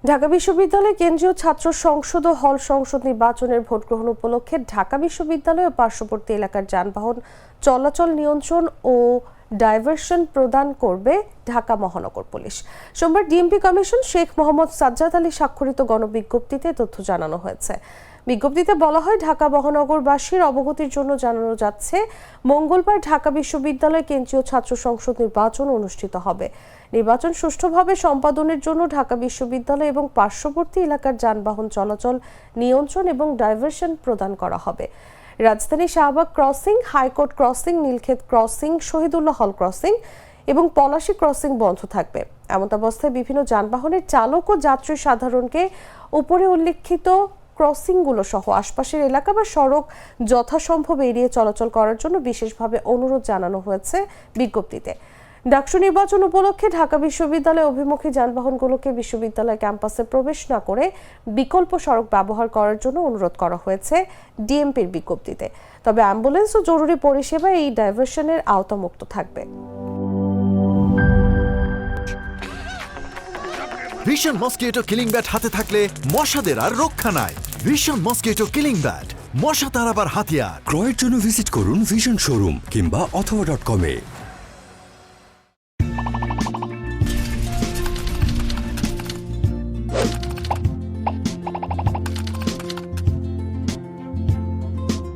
ঢাকা বিশ্ববিদ্যালয় কেন্দ্রীয় ছাত্র সংসদ ও হল সংসদ নির্বাচনের ভোট গ্রহণ উপলক্ষে ঢাকা বিশ্ববিদ্যালয় ও পার্শ্ববর্তী এলাকার যানবাহন চলাচল নিয়ন্ত্রণ ও ডাইভারশন প্রদান করবে ঢাকা মহানগর পুলিশ। সোমবার ডিএমপি কমিশন শেখ মোহাম্মদ সাজ্জাদ আলী স্বাক্ষরিত গণবিজ্ঞপ্তিতে তথ্য জানানো হয়েছে। বিজ্ঞপ্তিতে বলা হয়, ঢাকা মহানগরবাসীর অবগতির জন্য জানানো যাচ্ছে, মঙ্গলবার ঢাকা বিশ্ববিদ্যালয় কেন্দ্রীয় ছাত্র সংসদ নির্বাচন অনুষ্ঠিত হবে। নির্বাচন সুষ্ঠুভাবে সম্পাদনের জন্য ঢাকা বিশ্ববিদ্যালয় এবং পার্শ্ববর্তী এলাকার যানবাহন চলাচল নিয়ন্ত্রণ এবং ডাইভারশন প্রদান করা হবে। রাজধানী Shahbag crossing, high court crossing, Nilkhet crossing, Shahidullah হল ক্রসিং এবং পলাশী ক্রসিং বন্ধ থাকবে। এমতাবস্থায় বিভিন্ন যানবাহনের চালক ও যাত্রী সাধারণকে উপরে উল্লেখিত ক্রসিংগুলো সহ আশপাশের এলাকা বা সড়ক যথাসম্ভব এড়িয়ে চলাচল করার জন্য বিশেষভাবে অনুরোধ জানানো হয়েছে বিজ্ঞপ্তিতে। ডাকসু নির্বাচন উপলক্ষে ঢাকা বিশ্ববিদ্যালয় অভিমুখী যানবাহনগুলোকে বিশ্ববিদ্যালয় ক্যাম্পাসে প্রবেশ না করে বিকল্প সড়ক ব্যবহার করার জন্য অনুরোধ করা হয়েছে ডিএমপির বিজ্ঞপ্তিতে। তবে অ্যাম্বুলেন্স ও জরুরি পরিষেবা এই ডাইভারশনের আওতামুক্ত থাকবে। ভিশন মসকিটো কিলিং ব্যাট হাতে থাকলে মশাদের আর রক্ষা নাই। ভিশন মসকিটো কিলিং ব্যাট, মশা তাড়াবার হাতিয়ার। ক্রয়ের জন্য ভিজিট করুন ভিশন শোরুম কিংবা অথবা.com-এ।